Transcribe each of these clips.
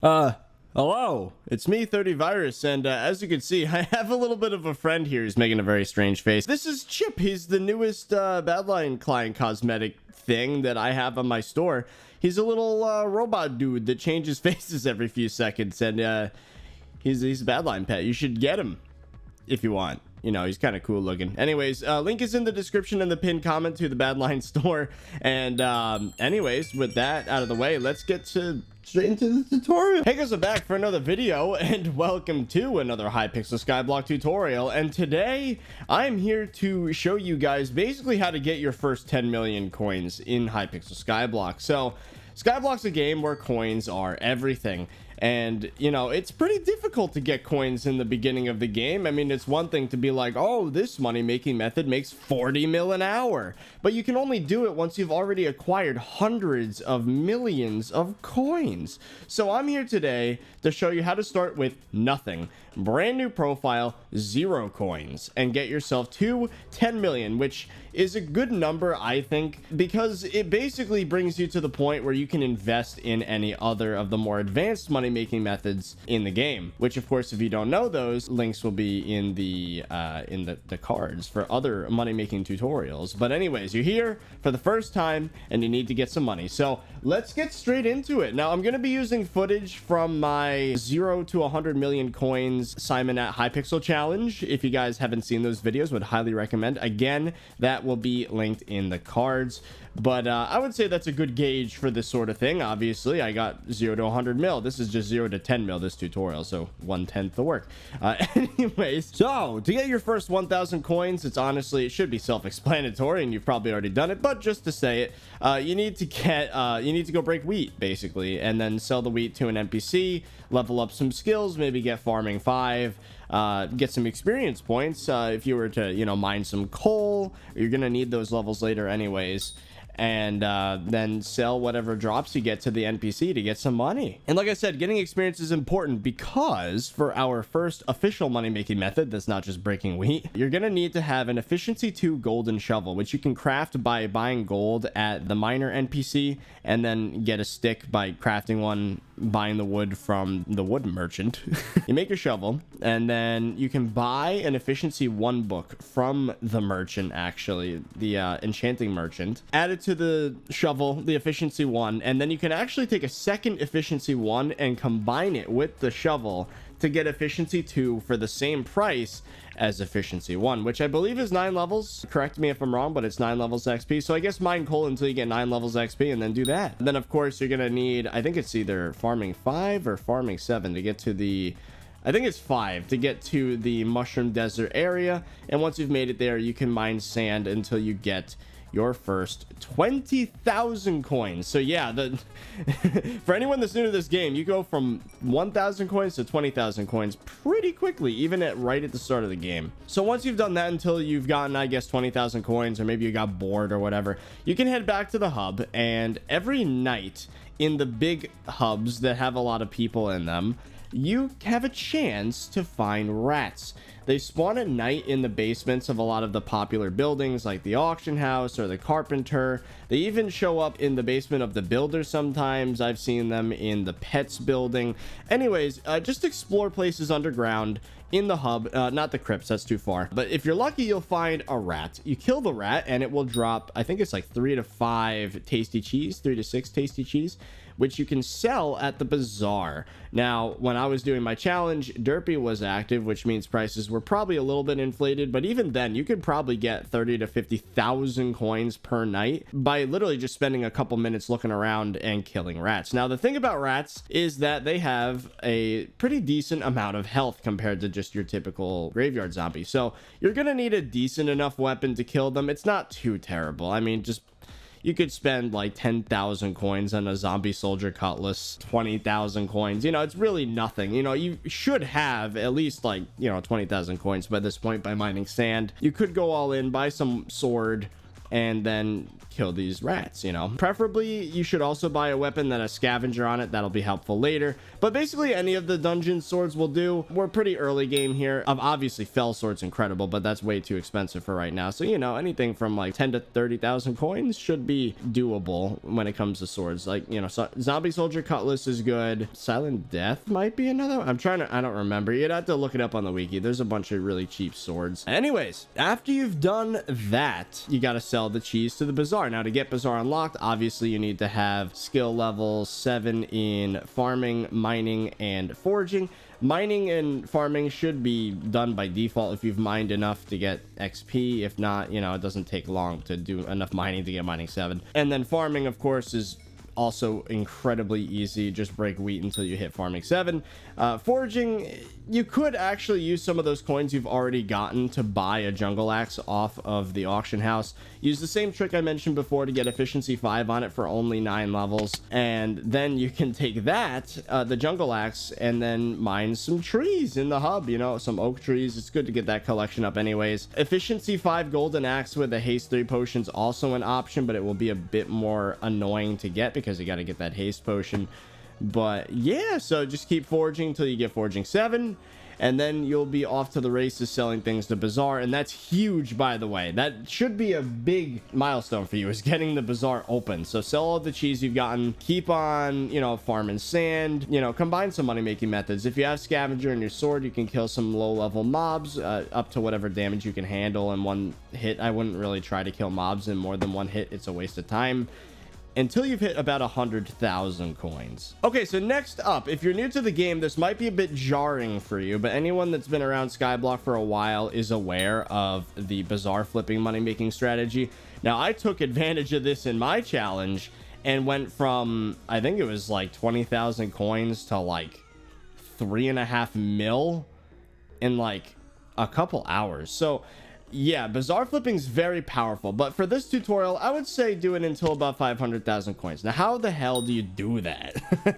Hello, it's me, ThirtyVirus, and as you can see, I have a little bit of a friend here who's making a very strange face. This is Chip. He's the newest Badline client cosmetic thing that I have on my store. He's a little robot dude that changes faces every few seconds, and he's a Badline pet. You should get him if you want. You know, he's kind of cool looking. Anyways, link is in the description and the pinned comment to the Badline store. And anyways, with that out of the way, let's get straight into the tutorial. Hey guys, I'm back for another video, and welcome to another Hypixel SkyBlock tutorial. And today, I'm here to show you guys basically how to get your first 10 million coins in Hypixel SkyBlock. So, SkyBlock's a game where coins are everything. And, you know, it's pretty difficult to get coins in the beginning of the game. I mean, it's one thing to be like, oh, this money-making method makes 40 mil an hour. But you can only do it once you've already acquired hundreds of millions of coins. So I'm here today to show you how to start with nothing. Brand new profile, 0 coins, and get yourself to 10 million, which is a good number, I think, because it basically brings you to the point where you can invest in any other of the more advanced money-making methods in the game, which of course, if you don't know those, links will be in the cards for other money-making tutorials. But anyways, you're here for the first time and you need to get some money. So let's get straight into it. Now I'm going to be using footage from my 0 to 100 million coins Simon at Hypixel challenge. If you guys haven't seen those videos, would highly recommend. Again, that will be linked in the cards. But I would say that's a good gauge for this sort of thing. Obviously, I got 0 to 100 mil. This is just 0 to 10 mil, this tutorial, so 1/10 the work. Anyways, so to get your first 1,000 coins, it should be self-explanatory, and you've probably already done it. But just to say it, you need to go break wheat, basically, and then sell the wheat to an NPC, level up some skills, maybe get farming 5. Get some experience points if you were to, you know, mine some coal. You're gonna need those levels later anyways. And then sell whatever drops you get to the NPC to get some money. And like I said, getting experience is important because for our first official money-making method that's not just breaking wheat, you're gonna need to have an efficiency 2 golden shovel, which you can craft by buying gold at the miner NPC, and then get a stick by crafting one, buying the wood from the wood merchant. You make your shovel, and then you can buy an efficiency 1 book from the merchant, actually, the enchanting merchant. Add it to the shovel, the efficiency 1, and then you can actually take a second efficiency 1 and combine it with the shovel to get efficiency 2 for the same price as efficiency 1, which I believe is 9 levels. Correct me if I'm wrong, but it's 9 levels XP. So I guess mine coal until you get 9 levels XP, and then do that. Then of course you're gonna need, I think it's either farming 5 or farming 7 to get to the, I think it's 5 to get to the mushroom desert area. And once you've made it there, you can mine sand until you get your first 20,000 coins. So yeah, for anyone that's new to this game, you go from 1,000 coins to 20,000 coins pretty quickly, even right at the start of the game. So once you've done that until you've gotten, I guess, 20,000 coins, or maybe you got bored or whatever, you can head back to the hub, and every night in the big hubs that have a lot of people in them, you have a chance to find rats. They spawn at night in the basements of a lot of the popular buildings like the auction house or the carpenter. They even show up in the basement of the builder sometimes. I've seen them in the pets building. Anyways, just explore places underground in the hub, not the crypts, that's too far. But if you're lucky, you'll find a rat. You kill the rat and it will drop, I think it's like 3 to 5 tasty cheese, 3 to 6 tasty cheese, which you can sell at the bazaar. Now, when I was doing my challenge, Derpy was active, which means prices were probably a little bit inflated, but even then, you could probably get 30 to 50,000 coins per night by literally just spending a couple minutes looking around and killing rats. Now, the thing about rats is that they have a pretty decent amount of health compared to just your typical graveyard zombie. So you're gonna need a decent enough weapon to kill them. It's not too terrible. I mean, just you could spend like 10,000 coins on a zombie soldier cutlass, 20,000 coins. You know, it's really nothing. You know, you should have at least like, you know, 20,000 coins by this point by mining sand. You could go all in, buy some sword, and then kill these rats, you know. Preferably, you should also buy a weapon that has scavenger on it. That'll be helpful later. But basically, any of the dungeon swords will do. We're pretty early game here. Obviously, fell sword's incredible, but that's way too expensive for right now. So, you know, anything from like 10 to 30,000 coins should be doable when it comes to swords. Like, you know, zombie soldier cutlass is good. Silent death might be another one. I don't remember. You'd have to look it up on the wiki. There's a bunch of really cheap swords. Anyways, after you've done that, you got to sell the cheese to the bazaar. Now, to get bazaar unlocked, obviously you need to have skill level 7 in farming, mining, and foraging. Mining and farming should be done by default if you've mined enough to get XP. If not, you know, it doesn't take long to do enough mining to get mining 7. And then farming, of course, is also incredibly easy. Just break wheat until you hit farming 7. Foraging, you could actually use some of those coins you've already gotten to buy a jungle axe off of the auction house. Use the same trick I mentioned before to get efficiency 5 on it for only 9 levels, and then you can take that, the jungle axe, and then mine some trees in the hub, you know, some oak trees. It's good to get that collection up anyways. Efficiency 5 golden axe with a haste 3 potion's also an option, but it will be a bit more annoying to get because you got to get that haste potion. But yeah, so just keep foraging until you get foraging 7, and then you'll be off to the races selling things to bazaar. And that's huge, by the way. That should be a big milestone for you, is getting the bazaar open. So sell all the cheese you've gotten, keep on, you know, farming sand, you know, combine some money making methods. If you have scavenger in your sword, you can kill some low level mobs up to whatever damage you can handle in one hit. I wouldn't really try to kill mobs in more than one hit. It's a waste of time until you've hit about 100,000 coins. Okay, so next up, if you're new to the game, this might be a bit jarring for you, but anyone that's been around SkyBlock for a while is aware of the bazaar flipping money making strategy. Now, I took advantage of this in my challenge and went from, I think it was like 20,000 coins to like 3.5 mil in like a couple hours. So yeah, bazaar flipping is very powerful, but for this tutorial, I would say do it until about 500,000 coins. Now, how the hell do you do that?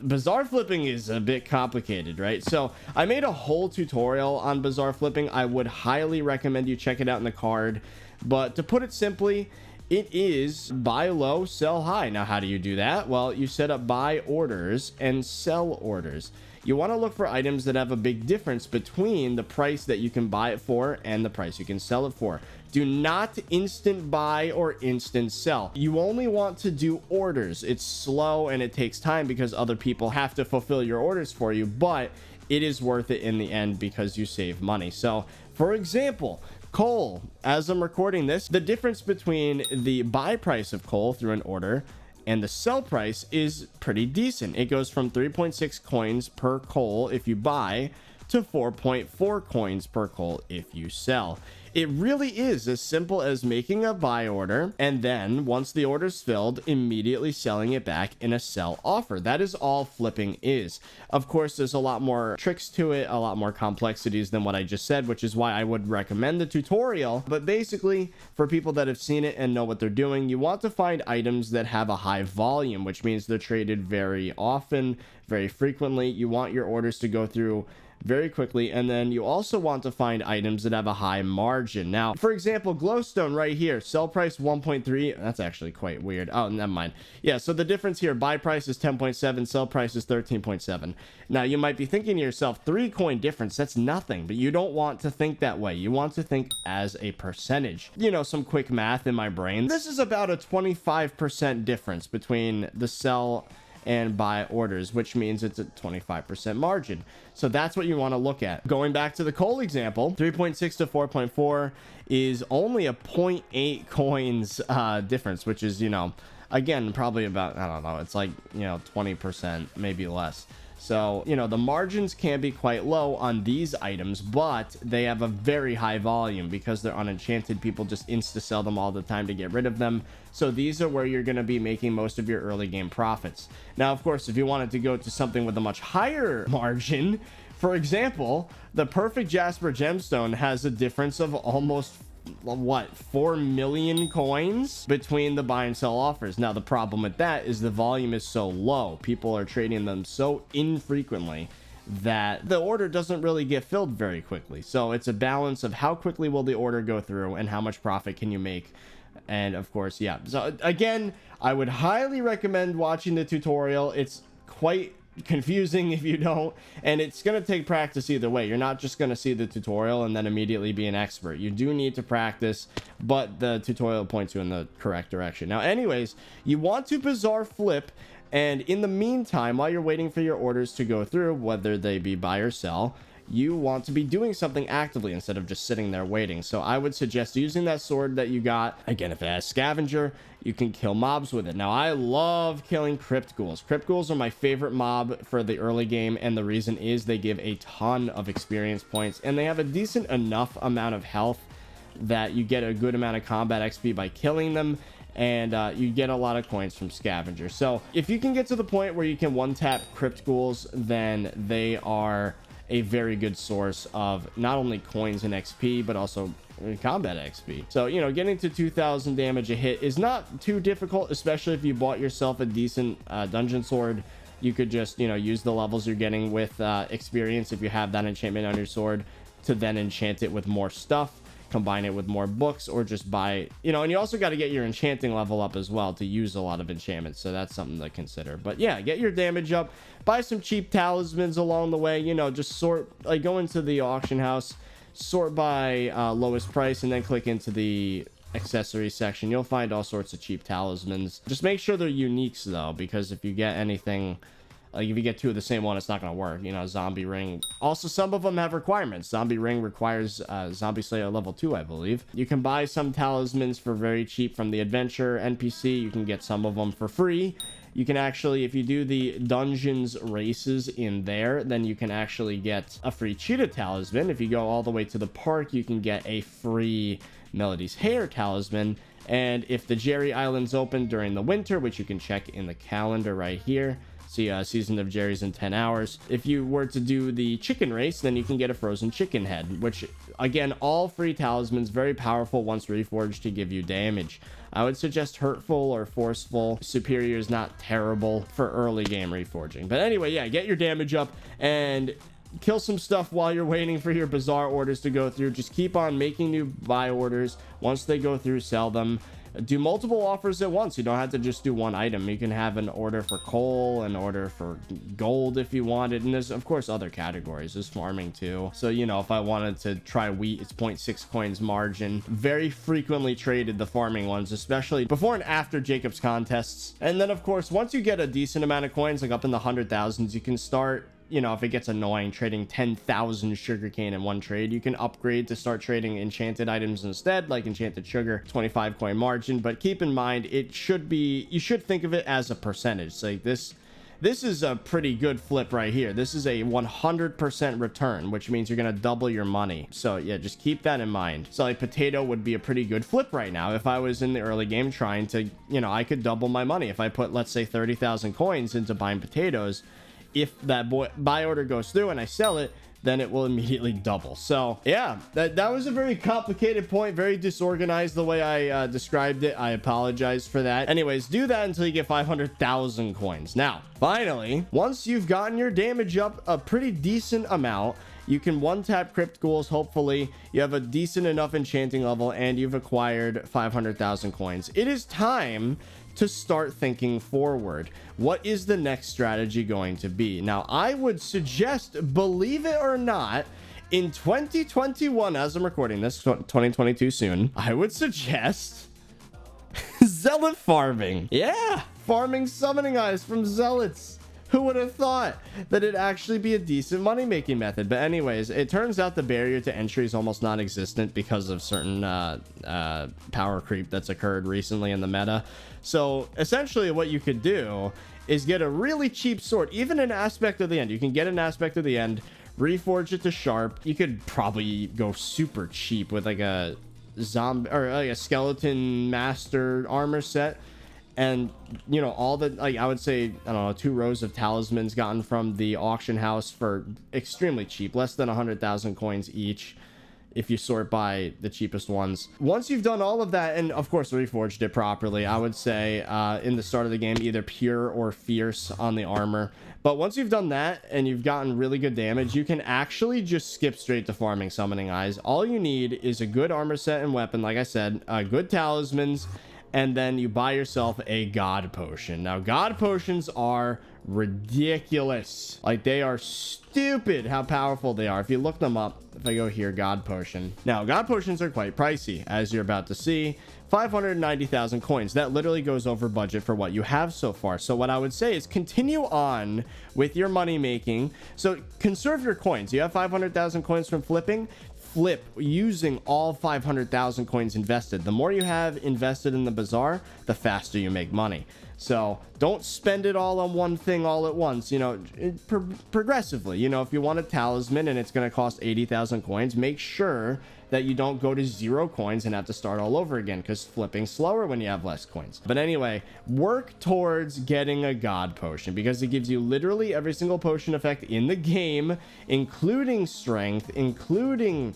Bazaar flipping is a bit complicated, right? So I made a whole tutorial on bazaar flipping. I would highly recommend you check it out in the card, but to put it simply, it is buy low, sell high. Now, how do you do that? Well, you set up buy orders and sell orders. You want to look for items that have a big difference between the price that you can buy it for and the price you can sell it for. Do not instant buy or instant sell. You only want to do orders. It's slow and it takes time because other people have to fulfill your orders for you, but it is worth it in the end because you save money. So, for example, coal. As I'm recording this, the difference between the buy price of coal through an order and the sell price is pretty decent. It goes from 3.6 coins per coal if you buy to 4.4 coins per coal if you sell. It really is as simple as making a buy order and then once the order's filled, immediately selling it back in a sell offer. That is all flipping is. Of course, there's a lot more tricks to it, a lot more complexities than what I just said, which is why I would recommend the tutorial. But basically, for people that have seen it and know what they're doing, you want to find items that have a high volume, which means they're traded very often, very frequently. You want your orders to go through very quickly, and then you also want to find items that have a high margin. Now, for example, glowstone right here, sell price 1.3. That's actually quite weird. Oh, never mind. Yeah, so the difference here, buy price is 10.7, sell price is 13.7. Now, you might be thinking to yourself, 3 coin difference, that's nothing, but you don't want to think that way. You want to think as a percentage. You know, some quick math in my brain. This is about a 25% difference between the sell and buy orders, which means it's a 25% margin. So that's what you want to look at. Going back to the coal example, 3.6 to 4.4 is only a 0.8 coins difference, which is, you know, again, probably about, I don't know, it's like, you know, 20%, maybe less. So, you know, the margins can be quite low on these items, but they have a very high volume because they're unenchanted. People just insta-sell them all the time to get rid of them. So these are where you're going to be making most of your early game profits. Now, of course, if you wanted to go to something with a much higher margin, for example, the perfect Jasper gemstone has a difference of almost, what, 4 million coins between the buy and sell offers. Now, the problem with that is the volume is so low. People are trading them so infrequently that the order doesn't really get filled very quickly. So it's a balance of how quickly will the order go through and how much profit can you make And of course, yeah. So again, I would highly recommend watching the tutorial. It's quite confusing if you don't, and it's going to take practice either way. You're not just going to see the tutorial and then immediately be an expert. You do need to practice, but the tutorial points you in the correct direction. Now, anyways, you want to bizarre flip, and in the meantime, while you're waiting for your orders to go through, whether they be buy or sell, you want to be doing something actively instead of just sitting there waiting. So I would suggest using that sword that you got. Again, if it has scavenger, you can kill mobs with it. Now, I love killing crypt ghouls. Crypt ghouls are my favorite mob for the early game, and the reason is they give a ton of experience points, and they have a decent enough amount of health that you get a good amount of combat XP by killing them, and you get a lot of coins from scavenger. So if you can get to the point where you can one-tap crypt ghouls, then they are a very good source of not only coins and XP, but also combat XP. So, you know, getting to 2,000 damage a hit is not too difficult, especially if you bought yourself a decent dungeon sword. You could just, you know, use the levels you're getting with experience if you have that enchantment on your sword to then enchant it with more stuff, combine it with more books, or just buy, you know. And you also got to get your enchanting level up as well to use a lot of enchantments, so that's something to consider. But yeah, get your damage up, buy some cheap talismans along the way, you know, just sort, like, go into the auction house, sort by lowest price, and then click into the accessory section. You'll find all sorts of cheap talismans. Just make sure they're uniques though, because if you get anything, like if you get two of the same one, it's not going to work. You know, zombie ring. Also, some of them have requirements. Zombie ring requires zombie slayer level 2, I believe. You can buy some talismans for very cheap from the adventure NPC. You can get some of them for free. You can actually, if you do the dungeons races in there, then you can actually get a free cheetah talisman. If you go all the way to the park, you can get a free Melody's hair talisman. And if the Jerry Island's open during the winter, which you can check in the calendar right here, see season of Jerry's in 10 hours. If you were to do the chicken race, then you can get a frozen chicken head, which again, all free talismans, very powerful once reforged to give you damage. I would suggest hurtful or forceful. Superior is not terrible for early game reforging. But anyway, yeah, get your damage up and kill some stuff while you're waiting for your bizarre orders to go through. Just keep on making new buy orders. Once they go through, sell them. Do multiple offers at once. You don't have to just do one item. You can have an order for coal, an order for gold if you wanted, and there's of course other categories. There's farming too. So, you know, if I wanted to try wheat, it's 0.6 coins margin. Very frequently traded the farming ones, especially before and after Jacob's contests. And then of course, once you get a decent amount of coins, like up in the 100,000s, you can start, you know, if it gets annoying trading 10,000 sugarcane in one trade, you can upgrade to start trading enchanted items instead, like enchanted sugar, 25 coin margin. But keep in mind, it should be, you should think of it as a percentage. So like this is a pretty good flip right here. This is a 100% return, which means you're gonna double your money. So yeah, just keep that in mind. So like potato would be a pretty good flip right now. If I was in the early game trying to, you know, I could double my money. If I put, let's say, 30,000 coins into buying potatoes, if that buy order goes through and I sell it, then it will immediately double. So yeah, that was a very complicated point, very disorganized the way I described it. I apologize for that. Anyways, do that until you get 500,000 coins. Now, finally, once you've gotten your damage up a pretty decent amount, you can one-tap crypt ghouls. Hopefully you have a decent enough enchanting level and you've acquired 500,000 coins. It is time to start thinking forward. What is the next strategy going to be? Now, I would suggest, believe it or not, in 2021, as I'm recording this, 2022 soon, I would suggest zealot farming. Yeah, farming summoning eyes from zealots. Who would have thought that it'd actually be a decent money-making method? But anyways, it turns out the barrier to entry is almost non-existent because of certain power creep that's occurred recently in the meta. So essentially what you could do is get a really cheap sword, even an aspect of the end. You can get an aspect of the end, reforge it to sharp. You could probably go super cheap with like a zombie or like a skeleton master armor set. And, you know, all the, like, I would say, I don't know, 2 rows of talismans gotten from the auction house for extremely cheap, less than 100,000 coins each. if you sort by the cheapest ones. Once you've done all of that, and of course reforged it properly, I would say in the start of the game, either pure or fierce on the armor. But once you've done that and you've gotten really good damage, you can actually just skip straight to farming summoning eyes. All you need is a good armor set and weapon, like I said, good talismans, and then you buy yourself a god potion. Now, god potions are ridiculous. Like, they are stupid how powerful they are. If you look them up, if I go here, god potion. Now, god potions are quite pricey, as you're about to see. 590,000 coins. That literally goes over budget for what you have so far. So what I would say is continue on with your money making. So conserve your coins. You have 500,000 coins from flipping. Flip using all 500,000 coins invested. The more you have invested in the bazaar, the faster you make money. So don't spend it all on one thing all at once, you know, progressively. You know, if you want a talisman and it's going to cost 80,000 coins, make sure that you don't go to 0 coins and have to start all over again, because flipping's slower when you have less coins. But anyway, work towards getting a god potion, because it gives you literally every single potion effect in the game, including strength, including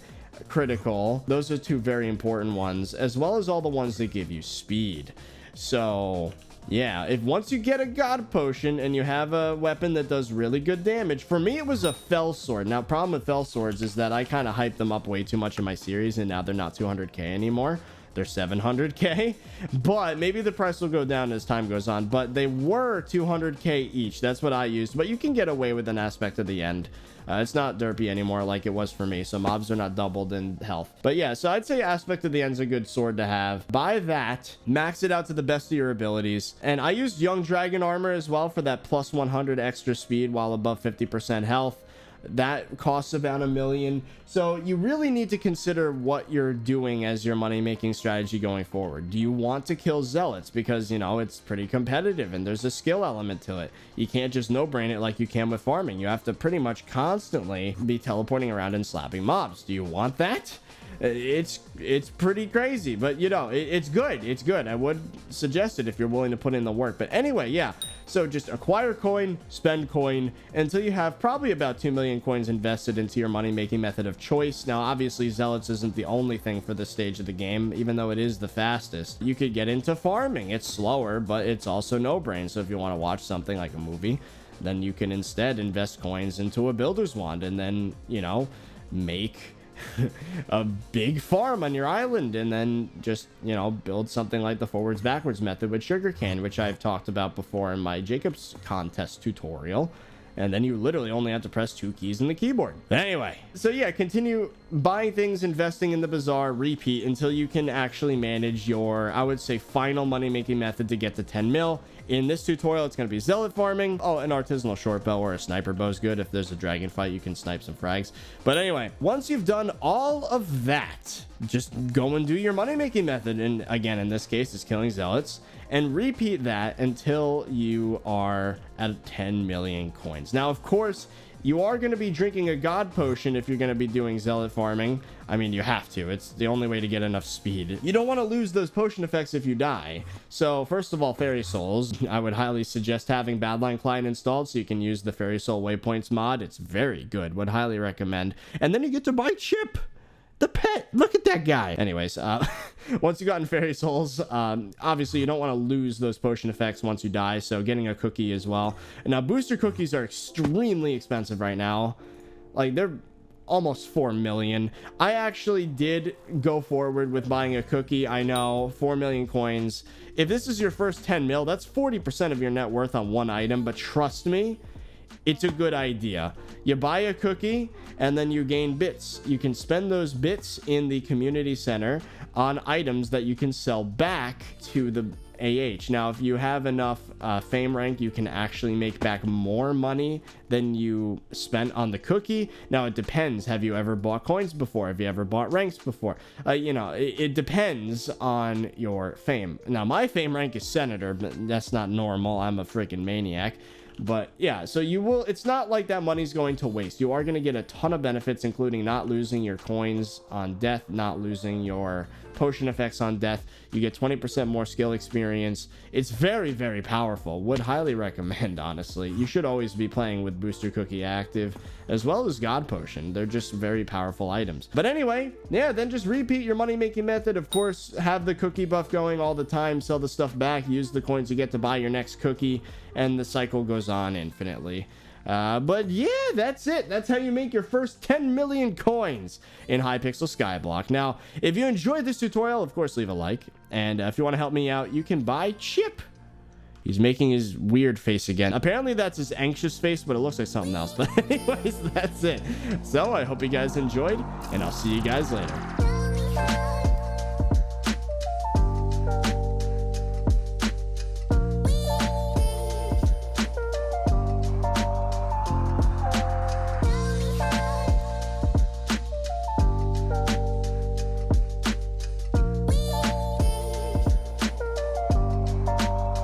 critical. Those are 2 very important ones, as well as all the ones that give you speed. So yeah, if once you get a god potion and you have a weapon that does really good damage, for me it was a fell sword. Now, problem with fell swords is that I kind of hyped them up way too much in my series, and now they're not 200k anymore. They're 700k, but maybe the price will go down as time goes on. But they were 200k each. That's what I used, but you can get away with an aspect of the end. It's not derpy anymore like it was for me, so mobs are not doubled in health. But yeah, so I'd say aspect of the end's a good sword to have. Buy that, max it out to the best of your abilities. And I used young dragon armor as well for that plus 100 extra speed while above 50% health. That costs about $1 million. So you really need to consider what you're doing as your money making strategy going forward. Do you want to kill zealots? Because, you know, it's pretty competitive and there's a skill element to it. You can't just no brain it like you can with farming. You have to pretty much constantly be teleporting around and slapping mobs. Do you want that? It's pretty crazy, but you know, it's good. I would suggest it if you're willing to put in the work. But anyway, yeah, so just acquire coin, spend coin until you have probably about 2 million coins invested into your money making method of choice. Now, obviously zealots isn't the only thing for this stage of the game, even though it is the fastest. You could get into farming. It's slower, but it's also no brain. So if you want to watch something like a movie, then you can instead invest coins into a builder's wand and then, you know, make a big farm on your island, and then just, you know, build something like the forwards backwards method with sugarcane, which I've talked about before in my Jacob's contest tutorial. And then you literally only have to press 2 keys in the keyboard. But anyway, so yeah, continue buying things, investing in the bazaar, repeat until you can actually manage your, I would say, final money making method to get to 10 mil. In this tutorial, it's going to be zealot farming. Oh, an artisanal short bow or a sniper bow is good. If there's a dragon fight, you can snipe some frags. But anyway, once you've done all of that, just go and do your money making method. And again, in this case, it's killing zealots. And repeat that until you are at 10 million coins. Now, of course, you are going to be drinking a god potion if you're going to be doing zealot farming. I mean, you have to. It's the only way to get enough speed. You don't want to lose those potion effects if you die. So first of all, fairy souls. I would highly suggest having Badline Client installed so you can use the fairy soul waypoints mod. It's very good. Would highly recommend. And then you get to buy Chip, the pet. Look at that guy. Anyways, once you've gotten fairy souls, obviously you don't want to lose those potion effects once you die, so getting a cookie as well. And now booster cookies are extremely expensive right now. Like, they're almost 4 million. I actually did go forward with buying a cookie. I know, 4 million coins. If this is your first 10 mil, that's 40% of your net worth on one item, but trust me, it's a good idea. You buy a cookie and then you gain bits. You can spend those bits in the community center on items that you can sell back to the AH. Now, if you have enough fame rank, you can actually make back more money than you spent on the cookie. Now, it depends. Have you ever bought coins before? Have you ever bought ranks before? You know, it depends on your fame. Now, my fame rank is senator, but that's not normal. I'm a freaking maniac. But yeah, so you will, it's not like that money's going to waste. You are going to get a ton of benefits, including not losing your coins on death, not losing your potion effects on death. You get 20% more skill experience. It's very, very powerful. Would highly recommend, honestly. You should always be playing with Booster Cookie active, as well as God Potion. They're just very powerful items. But anyway, yeah, then just repeat your money-making method. Of course, have the cookie buff going all the time. Sell the stuff back. Use the coins you get to buy your next cookie. And the cycle goes on infinitely. But yeah, that's it. That's how you make your first 10 million coins in Hypixel SkyBlock. Now, if you enjoyed this tutorial, of course, leave a like. And if you want to help me out, you can buy Chip. He's making his weird face again. Apparently, that's his anxious face, but it looks like something else. But anyways, that's it. So I hope you guys enjoyed, and I'll see you guys later.